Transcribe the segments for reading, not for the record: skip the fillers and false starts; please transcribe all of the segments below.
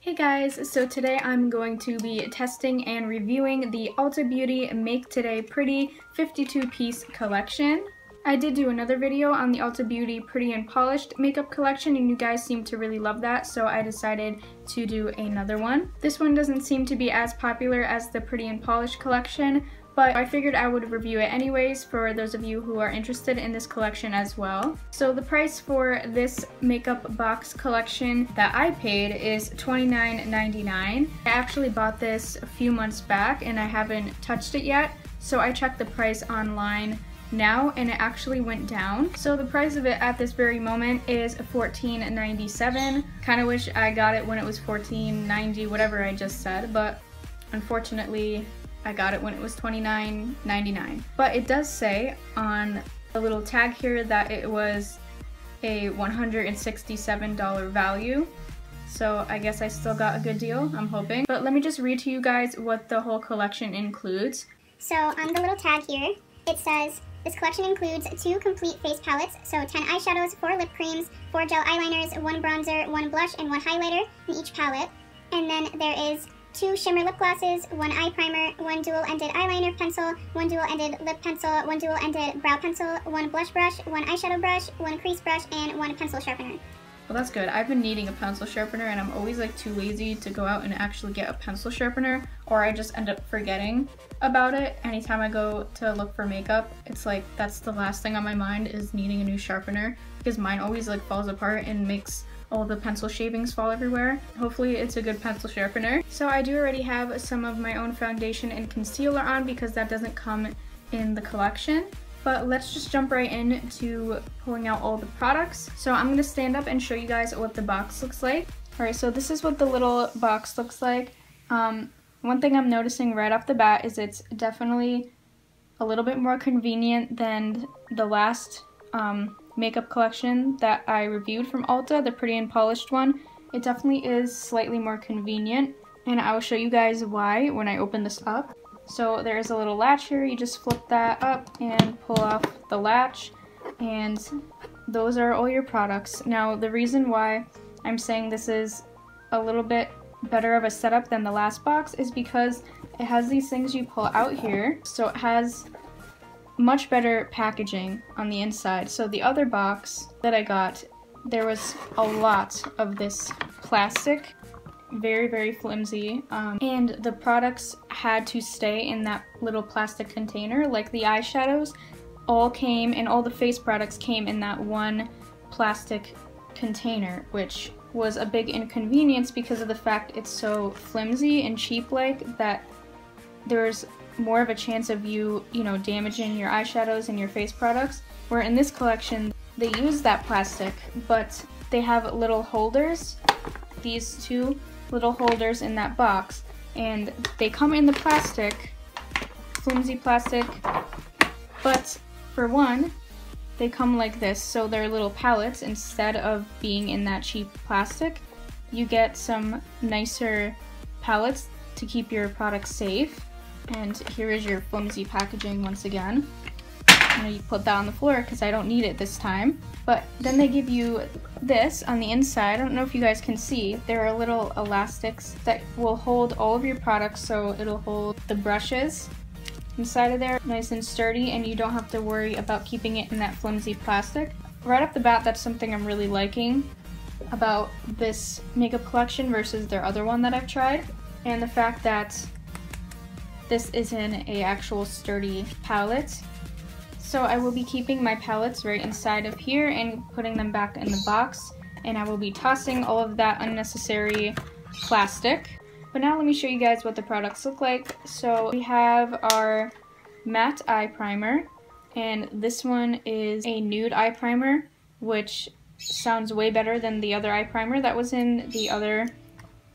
Hey guys, so today I'm going to be testing and reviewing the Ulta Beauty Make Today Pretty 52-piece collection. I did do another video on the Ulta Beauty Pretty and Polished makeup collection and you guys seem to really love that, so I decided to do another one. This one doesn't seem to be as popular as the Pretty and Polished collection, but I figured I would review it anyways for those of you who are interested in this collection as well. So the price for this makeup box collection that I paid is $29.99. I actually bought this a few months back and I haven't touched it yet, so I checked the price online now and it actually went down. So the price of it at this very moment is $14.97. Kind of wish I got it when it was $14.90, whatever I just said, but unfortunately I got it when it was $29.99. But it does say on a little tag here that it was a $167 value. So I guess I still got a good deal, I'm hoping. But let me just read to you guys what the whole collection includes. So on the little tag here, it says, this collection includes 2 complete face palettes, so 10 eyeshadows, 4 lip creams, 4 gel eyeliners, 1 bronzer, 1 blush, and 1 highlighter in each palette. And then there is 2 shimmer lip glosses, 1 eye primer, 1 dual-ended eyeliner pencil, 1 dual-ended lip pencil, 1 dual-ended brow pencil, 1 blush brush, 1 eyeshadow brush, 1 crease brush, and 1 pencil sharpener. Well, that's good. I've been needing a pencil sharpener and I'm always like too lazy to go out and actually get a pencil sharpener, or I just end up forgetting about it. Anytime I go to look for makeup, it's like that's the last thing on my mind is needing a new sharpener, because mine always like falls apart and makes all the pencil shavings fall everywhere. Hopefully it's a good pencil sharpener. So I do already have some of my own foundation and concealer on because that doesn't come in the collection. But let's just jump right into pulling out all the products. So I'm gonna stand up and show you guys what the box looks like. Alright, so this is what the little box looks like. One thing I'm noticing right off the bat is it's definitely a little bit more convenient than the last makeup collection that I reviewed from Ulta, the Pretty and Polished one. It definitely is slightly more convenient, and I will show you guys why when I open this up. So there is a little latch here, you just flip that up and pull off the latch, and those are all your products. Now the reason why I'm saying this is a little bit better of a setup than the last box is because it has these things you pull out here, so it has much better packaging on the inside. So the other box that I got, there was a lot of this plastic, very flimsy, and the products had to stay in that little plastic container. Like the eyeshadows all came, and all the face products came in that one plastic container, which was a big inconvenience because of the fact it's so flimsy and cheap, like that there's more of a chance of you know, damaging your eyeshadows and your face products. Where in this collection, they use that plastic, but they have little holders, these 2 little holders in that box, and they come in the plastic, flimsy plastic, but for one, they come like this, so they're little palettes instead of being in that cheap plastic. You get some nicer palettes to keep your products safe. And here is your flimsy packaging once again. You put that on the floor because I don't need it this time. But then they give you this on the inside. I don't know if you guys can see. There are little elastics that will hold all of your products, so it'll hold the brushes inside of there nice and sturdy, and you don't have to worry about keeping it in that flimsy plastic. Right off the bat, that's something I'm really liking about this makeup collection versus their other one that I've tried. And the fact that this is in an actual sturdy palette. So I will be keeping my palettes right inside of here and putting them back in the box, and I will be tossing all of that unnecessary plastic. But now let me show you guys what the products look like. So we have our matte eye primer, and this one is a nude eye primer, which sounds way better than the other eye primer that was in the other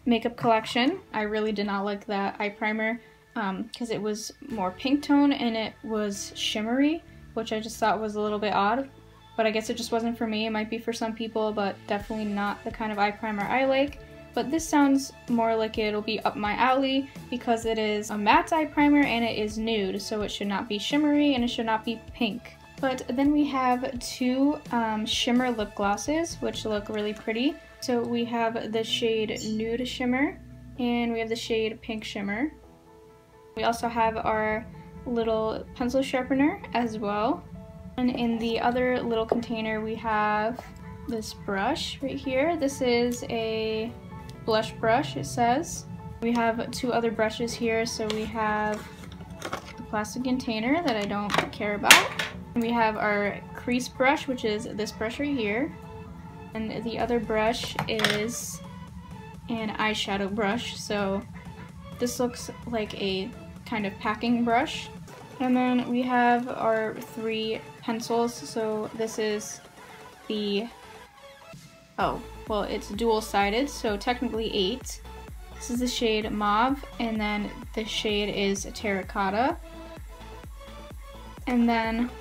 makeup collection. I really did not like that eye primer because it was more pink tone and it was shimmery, which I just thought was a little bit odd, but I guess it just wasn't for me. It might be for some people, but definitely not the kind of eye primer I like. But this sounds more like it'll be up my alley because it is a matte eye primer and it is nude, so it should not be shimmery and it should not be pink. But then we have two shimmer lip glosses, which look really pretty. So we have the shade Nude Shimmer, and we have the shade Pink Shimmer. We also have our little pencil sharpener as well. And in the other little container we have this brush right here. This is a blush brush, it says. We have two other brushes here. So we have the plastic container that I don't care about. And we have our crease brush, which is this brush right here. And the other brush is an eyeshadow brush, so this looks like a kind of packing brush. And then we have our three pencils, so this is the, oh, well, it's dual-sided, so technically 8. This is the shade Mauve, and then the shade is Terracotta. And then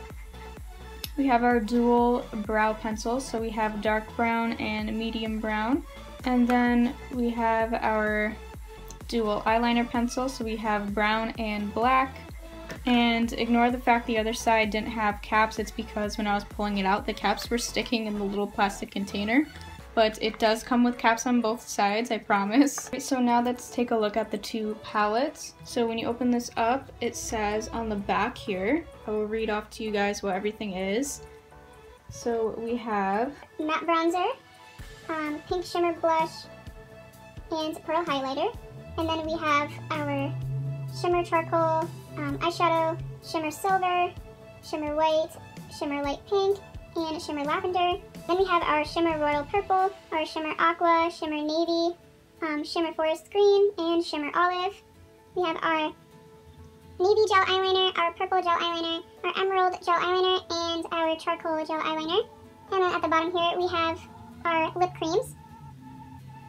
we have our dual brow pencils, so we have dark brown and medium brown. And then we have our dual eyeliner pencil, so we have brown and black. And ignore the fact the other side didn't have caps, it's because when I was pulling it out, the caps were sticking in the little plastic container. But it does come with caps on both sides, I promise. So now let's take a look at the two palettes. So when you open this up, it says on the back here, I will read off to you guys what everything is. So we have matte bronzer, pink shimmer blush, and pearl highlighter. And then we have our shimmer charcoal, eyeshadow, shimmer silver, shimmer white, shimmer light pink, and shimmer lavender. Then we have our shimmer royal purple, our shimmer aqua, shimmer navy, shimmer forest green, and shimmer olive. We have our navy gel eyeliner, our purple gel eyeliner, our emerald gel eyeliner, and our charcoal gel eyeliner. And then at the bottom here we have our lip creams.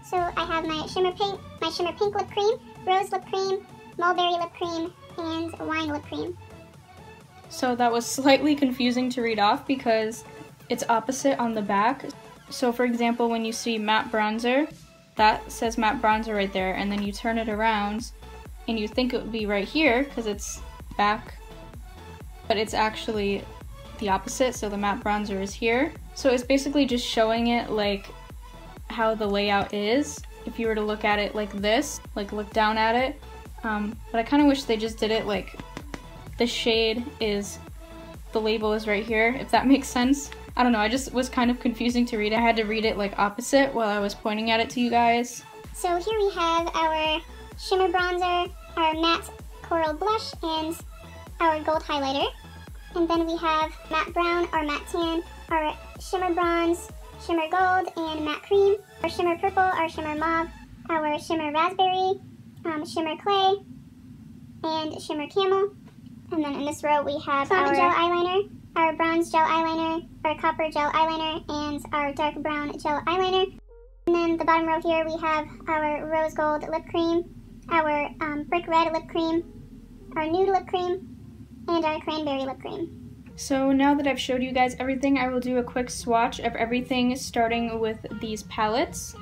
So I have my shimmer pink lip cream, rose lip cream, mulberry lip cream, and wine lip cream. So that was slightly confusing to read off because it's opposite on the back. So for example, when you see matte bronzer, that says matte bronzer right there, and then you turn it around and you think it would be right here because it's back, but it's actually the opposite, so the matte bronzer is here. So it's basically just showing it like how the layout is if you were to look at it like this, like look down at it. But I kind of wish they just did it like the shade is, the label is right here, if that makes sense. I don't know, I just was kind of confusing to read. I had to read it like opposite while I was pointing at it to you guys. So here we have our shimmer bronzer, our matte coral blush, and our gold highlighter. And then we have matte brown or matte tan, our shimmer bronze, shimmer gold, and matte cream, our shimmer purple, our shimmer mauve, our shimmer raspberry, shimmer clay, and shimmer camel. And then in this row we have our gel eyeliner, our bronze gel eyeliner, our copper gel eyeliner, and our dark brown gel eyeliner. And then the bottom row here we have our rose gold lip cream, our brick red lip cream, our nude lip cream, and our cranberry lip cream. So now that I've showed you guys everything, I will do a quick swatch of everything starting with these palettes.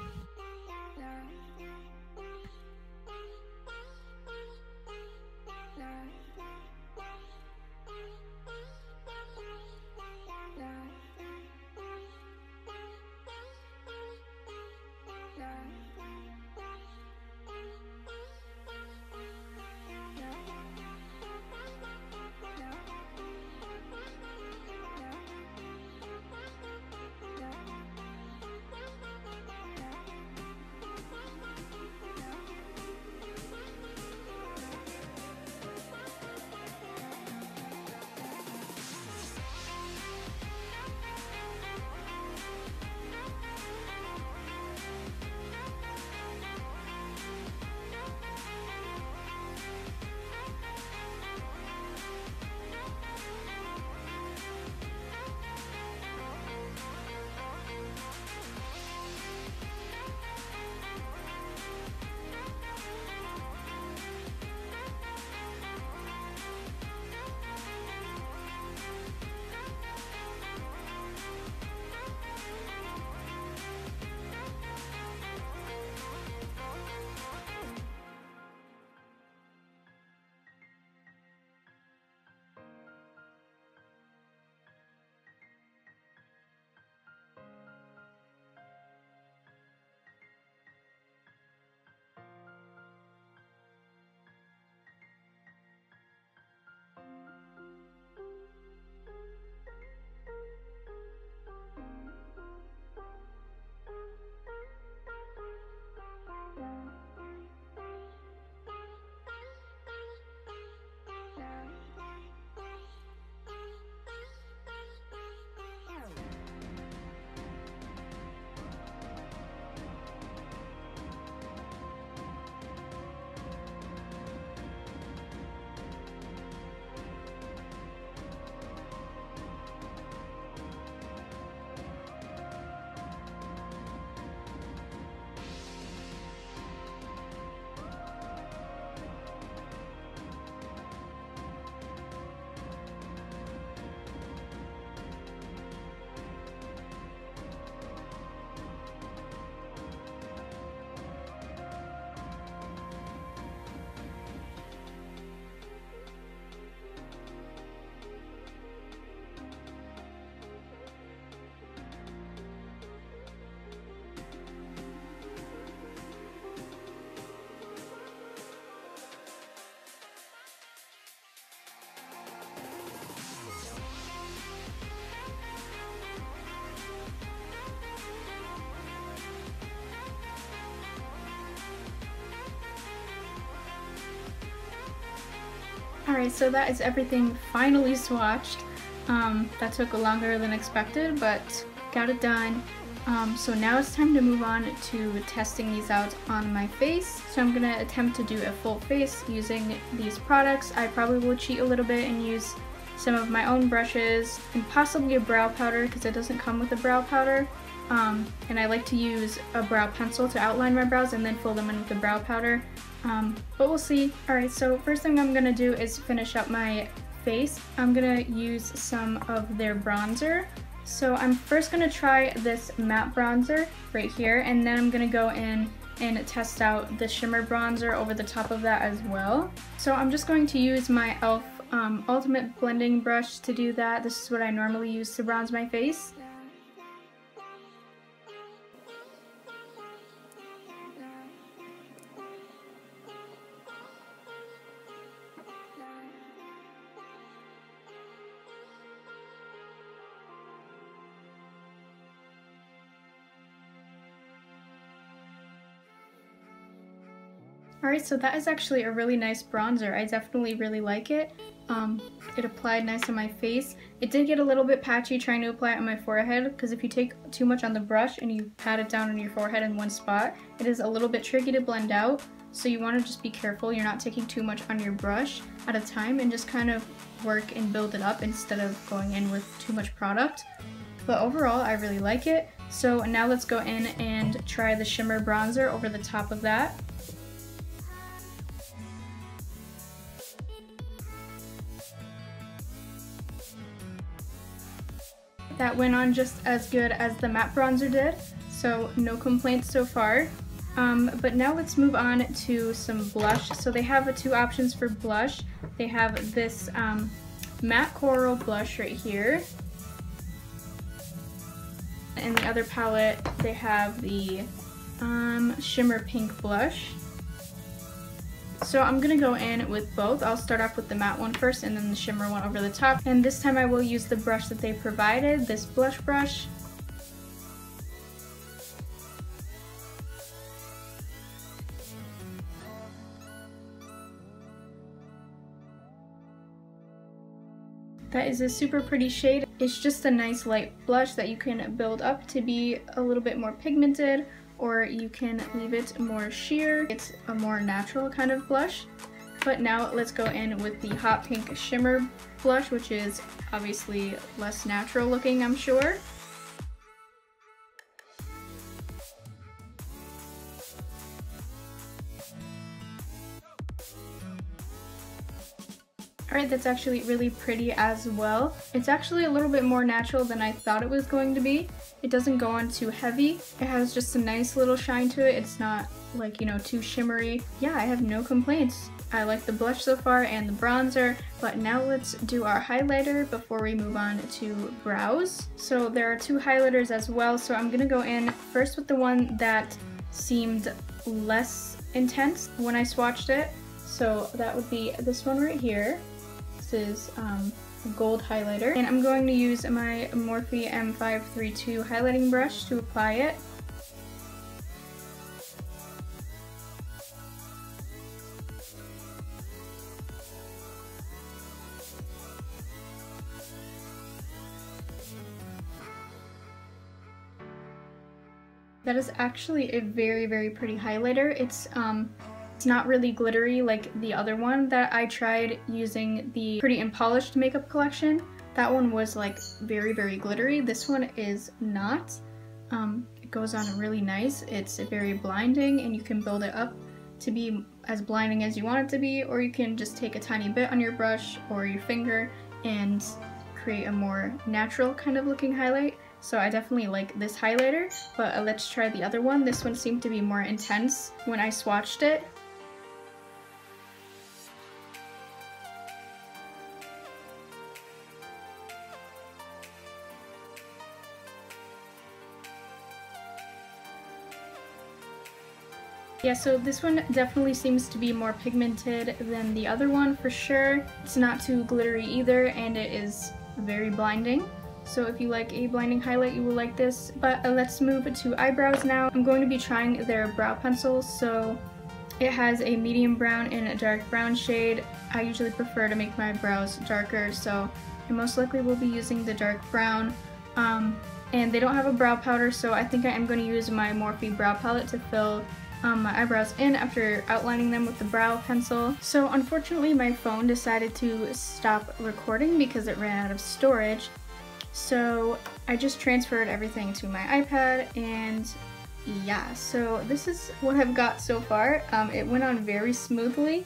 Alright, so that is everything finally swatched. That took longer than expected, but got it done. So now it's time to move on to testing these out on my face. So I'm gonna attempt to do a full face using these products. I probably will cheat a little bit and use some of my own brushes and possibly a brow powder because it doesn't come with a brow powder. And I like to use a brow pencil to outline my brows and then fill them in with the brow powder. But we'll see. Alright, so first thing I'm gonna do is finish up my face. I'm gonna use some of their bronzer. So I'm first gonna try this matte bronzer right here, and then I'm gonna go in and test out the shimmer bronzer over the top of that as well. So I'm just going to use my e.l.f. Ultimate Blending Brush to do that. This is what I normally use to bronze my face. Alright, so that is actually a really nice bronzer. I definitely really like it. It applied nice on my face. It did get a little bit patchy trying to apply it on my forehead because if you take too much on the brush and you pat it down on your forehead in one spot, it is a little bit tricky to blend out. So you want to just be careful you're not taking too much on your brush at a time and just kind of work and build it up instead of going in with too much product. But overall, I really like it. So now let's go in and try the shimmer bronzer over the top of that. That went on just as good as the matte bronzer did, so no complaints so far. But now let's move on to some blush. So they have two options for blush. They have this matte coral blush right here. In the other palette, they have the shimmer pink blush. So I'm gonna go in with both. I'll start off with the matte one first and then the shimmer one over the top. And this time I will use the brush that they provided, this blush brush. That is a super pretty shade. It's just a nice light blush that you can build up to be a little bit more pigmented, or you can leave it more sheer. It's a more natural kind of blush. But now let's go in with the hot pink shimmer blush, which is obviously less natural looking, I'm sure. Alright, that's actually really pretty as well. It's actually a little bit more natural than I thought it was going to be. It doesn't go on too heavy. It has just a nice little shine to it. It's not like, you know, too shimmery. Yeah, I have no complaints. I like the blush so far and the bronzer, but now let's do our highlighter before we move on to brows. So there are two highlighters as well, so I'm gonna go in first with the one that seemed less intense when I swatched it. So that would be this one right here. This is a gold highlighter, and I'm going to use my Morphe M532 highlighting brush to apply it. That is actually a very, very pretty highlighter. It's not really glittery like the other one that I tried using the Pretty and Polished makeup collection. That one was like very, very glittery. This one is not. It goes on really nice. It's very blinding, and you can build it up to be as blinding as you want it to be, or you can just take a tiny bit on your brush or your finger and create a more natural kind of looking highlight. So I definitely like this highlighter, but let's try the other one. This one seemed to be more intense when I swatched it. Yeah, so this one definitely seems to be more pigmented than the other one for sure. It's not too glittery either, and it is very blinding. So if you like a blinding highlight, you will like this. But let's move to eyebrows now. I'm going to be trying their brow pencils. So It has a medium brown and a dark brown shade. I usually prefer to make my brows darker, so I most likely will be using the dark brown. And they don't have a brow powder, so I think I am going to use my Morphe brow palette to fill my eyebrows in after outlining them with the brow pencil. So unfortunately my phone decided to stop recording because it ran out of storage. So I just transferred everything to my iPad, and yeah, so this is what I've got so far. It went on very smoothly.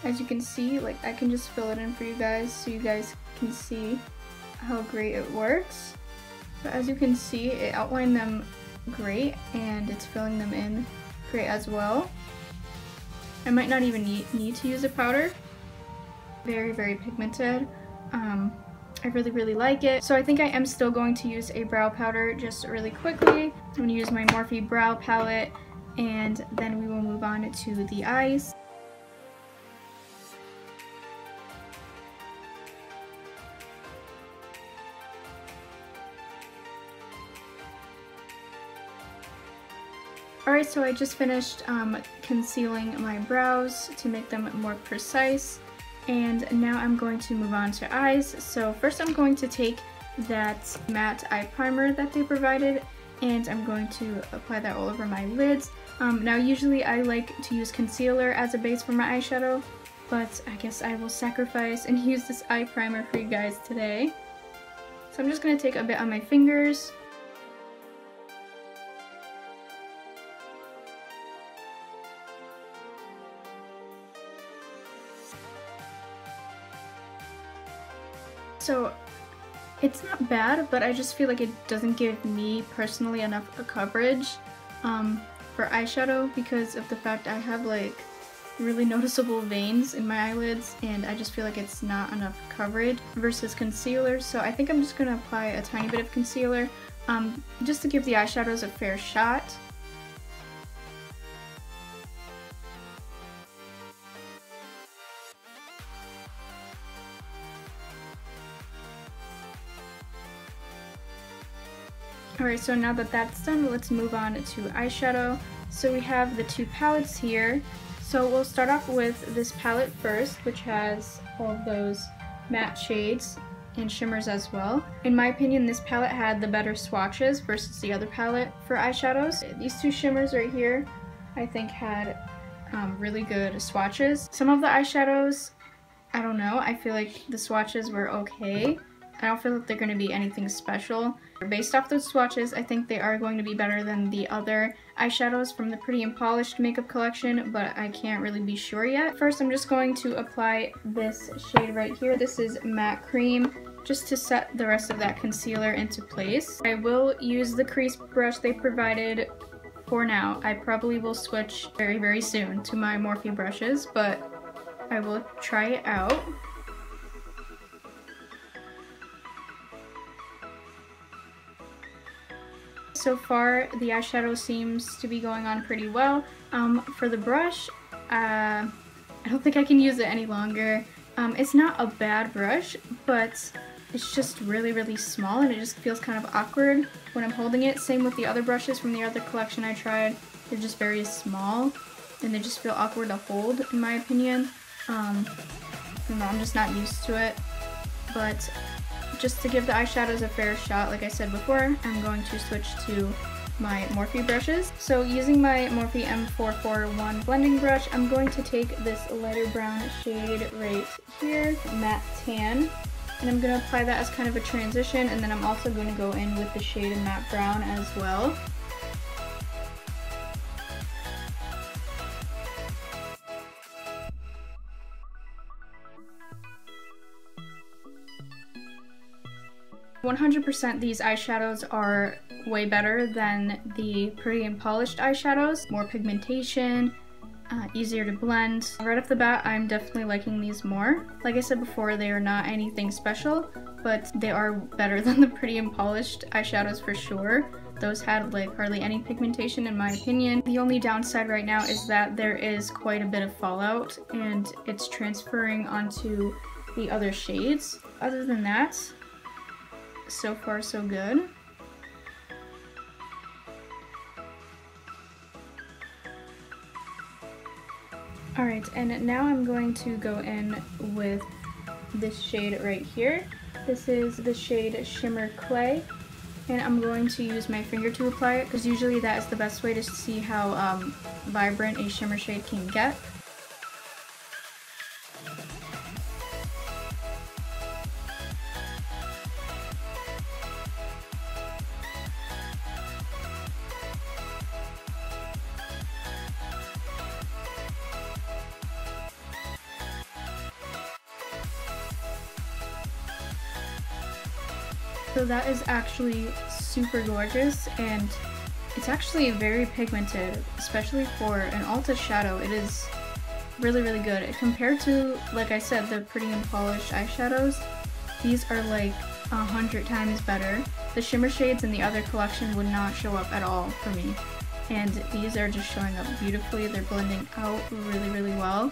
As you can see, like I can just fill it in for you guys so you guys can see how great it works. But as you can see, it outlined them great and it's filling them in great as well. I might not even need to use a powder. Very, very pigmented. I really like it. So I think I am still going to use a brow powder just really quickly. I'm going to use my Morphe brow palette and then we will move on to the eyes. Alright, so I just finished concealing my brows to make them more precise, and now I'm going to move on to eyes. So first I'm going to take that matte eye primer that they provided, and I'm going to apply that all over my lids. Now usually I like to use concealer as a base for my eyeshadow, but I guess I will sacrifice and use this eye primer for you guys today. So I'm just going to take a bit on my fingers. So it's not bad, but I just feel like it doesn't give me personally enough coverage for eyeshadow because of the fact I have like really noticeable veins in my eyelids, and I just feel like it's not enough coverage versus concealer. So I think I'm just going to apply a tiny bit of concealer just to give the eyeshadows a fair shot. Alright, so now that that's done, let's move on to eyeshadow. So we have the two palettes here. So we'll start off with this palette first, which has all of those matte shades and shimmers as well. In my opinion, this palette had the better swatches versus the other palette for eyeshadows. These two shimmers right here, I think had really good swatches. Some of the eyeshadows, I don't know, I feel like the swatches were okay. I don't feel like they're going to be anything special. Based off those swatches, I think they are going to be better than the other eyeshadows from the Pretty and Polished makeup collection, but I can't really be sure yet. First, I'm just going to apply this shade right here. This is Matte Cream, just to set the rest of that concealer into place. I will use the crease brush they provided for now. I probably will switch very soon to my Morphe brushes, but I will try it out. So far, the eyeshadow seems to be going on pretty well. For the brush, I don't think I can use it any longer. It's not a bad brush, but it's just really small and it just feels kind of awkward when I'm holding it. Same with the other brushes from the other collection I tried. They're just very small and they just feel awkward to hold, in my opinion. I don't know, I'm just not used to it. But just to give the eyeshadows a fair shot, like I said before, I'm going to switch to my Morphe brushes. So using my Morphe M441 blending brush, I'm going to take this lighter brown shade right here, Matte Tan, and I'm going to apply that as kind of a transition, and then I'm also going to go in with the shade of Matte Brown as well. %, these eyeshadows are way better than the Pretty and Polished eyeshadows. More pigmentation, easier to blend. Right off the bat, I'm definitely liking these more. Like I said before, they are not anything special, but they are better than the Pretty and Polished eyeshadows for sure. Those had like hardly any pigmentation in my opinion. The only downside right now is that there is quite a bit of fallout and it's transferring onto the other shades. Other than that, so far so good. Alright, and now I'm going to go in with this shade right here. This is the shade Shimmer Clay, and I'm going to use my finger to apply it because usually that is the best way to see how vibrant a shimmer shade can get. So that is actually super gorgeous, and it's actually very pigmented, especially for an Ulta shadow. It is really, really good. Compared to, like I said, the Pretty and Polished eyeshadows, these are like 100 times better. The shimmer shades in the other collection would not show up at all for me, and these are just showing up beautifully. They're blending out really, really well.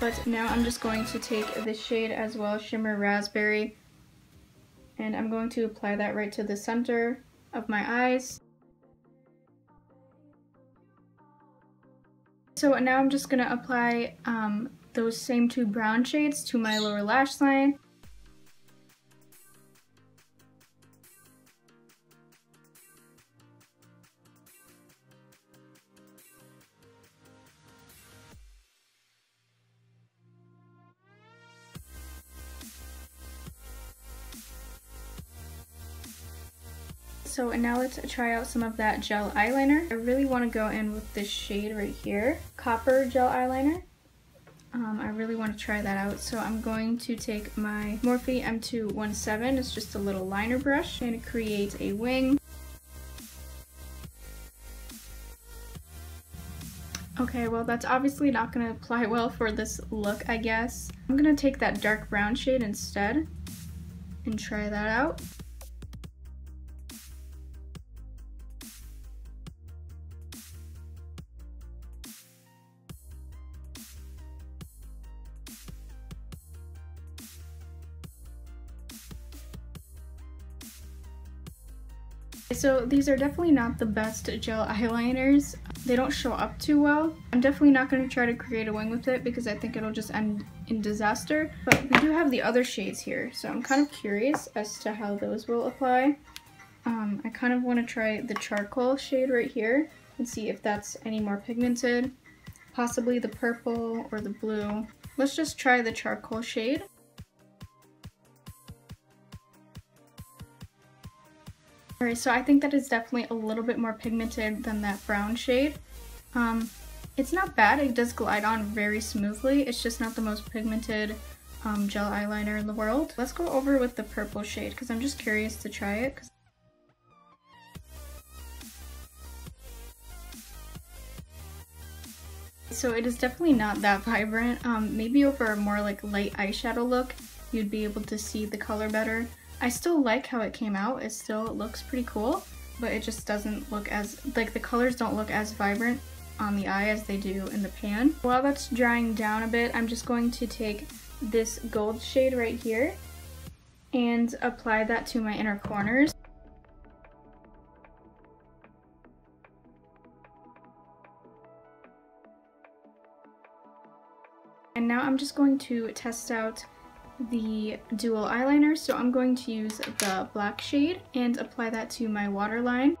But now I'm just going to take this shade as well, Shimmer Raspberry, and I'm going to apply that right to the center of my eyes. So now I'm just gonna apply those same two brown shades to my lower lash line. So now let's try out some of that gel eyeliner. I really want to go in with this shade right here, Copper Gel Eyeliner. I really want to try that out. So I'm going to take my Morphe M217, it's just a little liner brush, and create a wing. Okay, well that's obviously not going to apply well for this look, I guess. I'm going to take that dark brown shade instead and try that out. So these are definitely not the best gel eyeliners. They don't show up too well. I'm definitely not going to try to create a wing with it because I think it'll just end in disaster. But we do have the other shades here, so I'm kind of curious as to how those will apply. I kind of want to try the charcoal shade right here and see if that's any more pigmented. Possibly the purple or the blue. Let's just try the charcoal shade. Alright, so I think that is definitely a little bit more pigmented than that brown shade. It's not bad, it does glide on very smoothly, it's just not the most pigmented gel eyeliner in the world. Let's go over with the purple shade because I'm just curious to try it. So it is definitely not that vibrant. Maybe over a more like light eyeshadow look, you'd be able to see the color better. I still like how it came out, it still looks pretty cool, but it just doesn't look as, like the colors don't look as vibrant on the eye as they do in the pan. While that's drying down a bit, I'm just going to take this gold shade right here and apply that to my inner corners. And now I'm just going to test out the dual eyeliner, so I'm going to use the black shade and apply that to my waterline.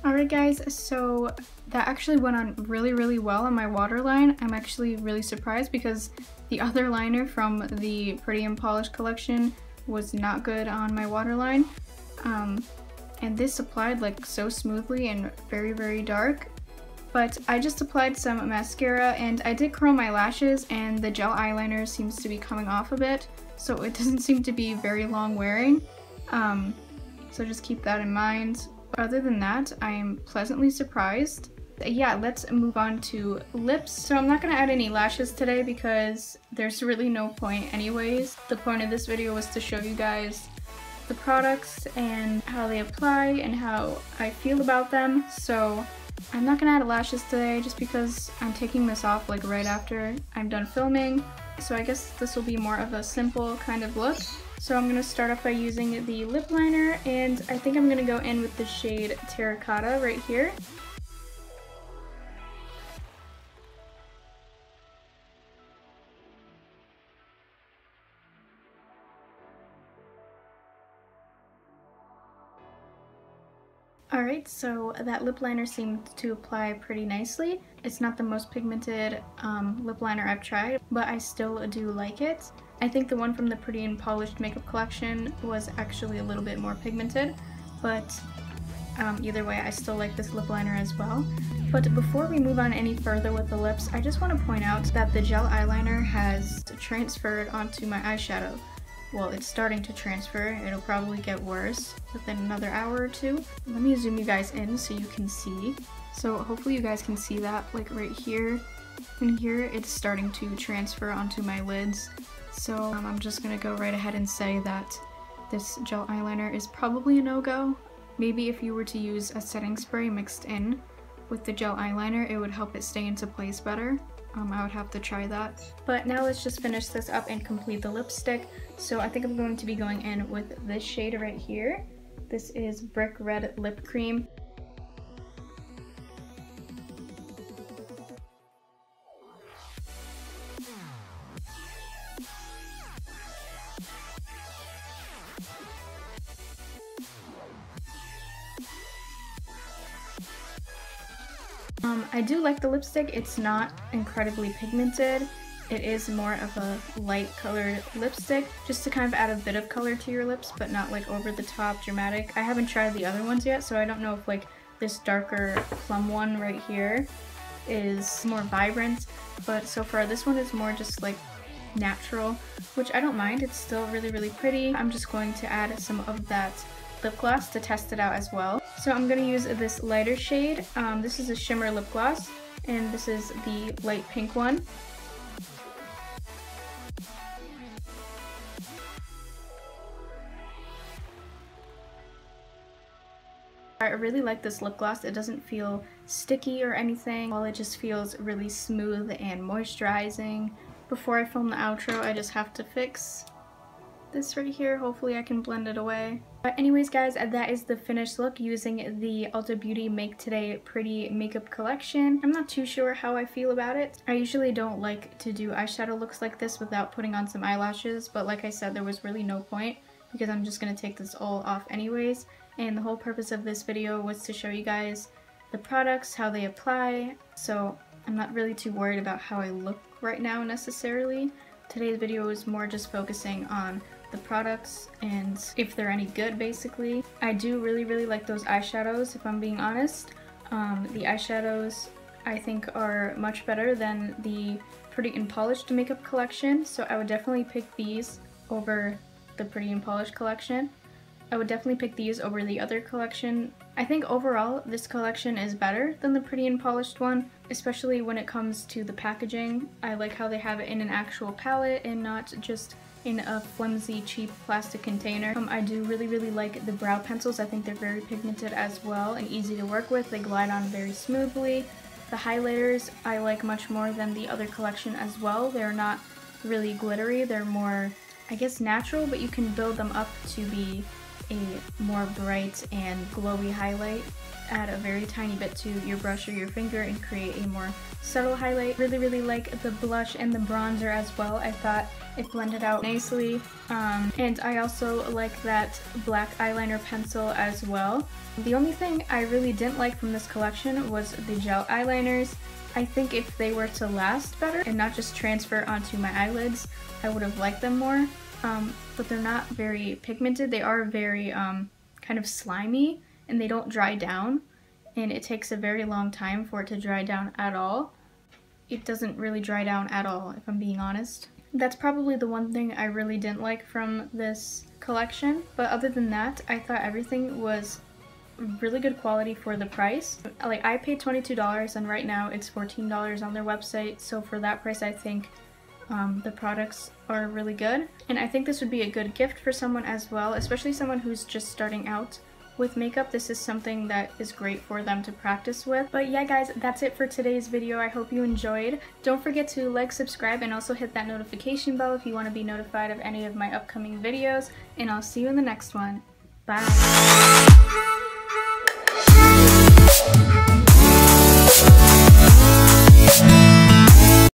Alright guys, so that actually went on really, really well on my waterline. I'm actually really surprised because the other liner from the Pretty and Polished collection was not good on my waterline. And this applied like so smoothly and very, very dark. But I just applied some mascara and I did curl my lashes and the gel eyeliner seems to be coming off a bit, so it doesn't seem to be very long wearing. So just keep that in mind. But other than that, I am pleasantly surprised. Yeah, let's move on to lips. So I'm not going to add any lashes today because there's really no point anyways. The point of this video was to show you guys the products and how they apply and how I feel about them. So I'm not gonna add lashes today just because I'm taking this off like right after I'm done filming. So I guess this will be more of a simple kind of look. So I'm going to start off by using the lip liner, and I think I'm going to go in with the shade Terracotta right here. Alright, so that lip liner seemed to apply pretty nicely. It's not the most pigmented lip liner I've tried, but I still do like it. I think the one from the Pretty and Polished makeup collection was actually a little bit more pigmented, but either way I still like this lip liner as well. But before we move on any further with the lips, I just want to point out that the gel eyeliner has transferred onto my eyeshadow. Well, it's starting to transfer. It'll probably get worse within another hour or two. Let me zoom you guys in so you can see. So hopefully you guys can see that, like right here and here, it's starting to transfer onto my lids. So I'm just gonna go right ahead and say that this gel eyeliner is probably a no-go. Maybe if you were to use a setting spray mixed in with the gel eyeliner, it would help it stay into place better. I would have to try that. But now let's just finish this up and complete the lipstick. So I think I'm going to be going in with this shade right here. This is Brick Red Lip Cream. I do like the lipstick. It's not incredibly pigmented. It is more of a light colored lipstick, just to kind of add a bit of color to your lips, but not like over the top dramatic. I haven't tried the other ones yet, so I don't know if like this darker plum one right here is more vibrant, but so far this one is more just like natural, which I don't mind. It's still really, really pretty. I'm just going to add some of that lip gloss to test it out as well. So I'm going to use this lighter shade. This is a shimmer lip gloss, and this is the light pink one. I really like this lip gloss. It doesn't feel sticky or anything, while it just feels really smooth and moisturizing. Before I film the outro, I just have to fix this right here. Hopefully I can blend it away. But anyways guys, that is the finished look using the Ulta Beauty Make Today Pretty Makeup Collection. I'm not too sure how I feel about it. I usually don't like to do eyeshadow looks like this without putting on some eyelashes, but like I said, there was really no point because I'm just going to take this all off anyways. And the whole purpose of this video was to show you guys the products, how they apply, so I'm not really too worried about how I look right now necessarily. Today's video is more just focusing on the products and if they're any good, basically. I do really like those eyeshadows, if I'm being honest. The eyeshadows I think are much better than the Pretty and Polished makeup collection, so I would definitely pick these over the Pretty and Polished collection. I would definitely pick these over the other collection. I think overall this collection is better than the Pretty and Polished one, especially when it comes to the packaging. I like how they have it in an actual palette and not just in a flimsy, cheap plastic container. I do really like the brow pencils. I think they're very pigmented as well and easy to work with. They glide on very smoothly. The highlighters I like much more than the other collection as well. They're not really glittery. They're more, I guess, natural, but you can build them up to be a more bright and glowy highlight. Add a very tiny bit to your brush or your finger and create a more subtle highlight. Really like the blush and the bronzer as well. I thought it blended out nicely. And I also like that black eyeliner pencil as well. The only thing I really didn't like from this collection was the gel eyeliners. I think if they were to last better and not just transfer onto my eyelids, I would have liked them more. But they're not very pigmented. They are very kind of slimy, and they don't dry down, and it takes a very long time for it to dry down at all. It doesn't really dry down at all, if I'm being honest. That's probably the one thing I really didn't like from this collection, but other than that, I thought everything was really good quality for the price. Like, I paid $22 and right now it's $14 on their website, so for that price I think the products are really good. And I think this would be a good gift for someone as well, especially someone who's just starting out with makeup, this is something that is great for them to practice with. But yeah guys, that's it for today's video. I hope you enjoyed. Don't forget to like, subscribe, and also hit that notification bell if you want to be notified of any of my upcoming videos, and I'll see you in the next one. Bye!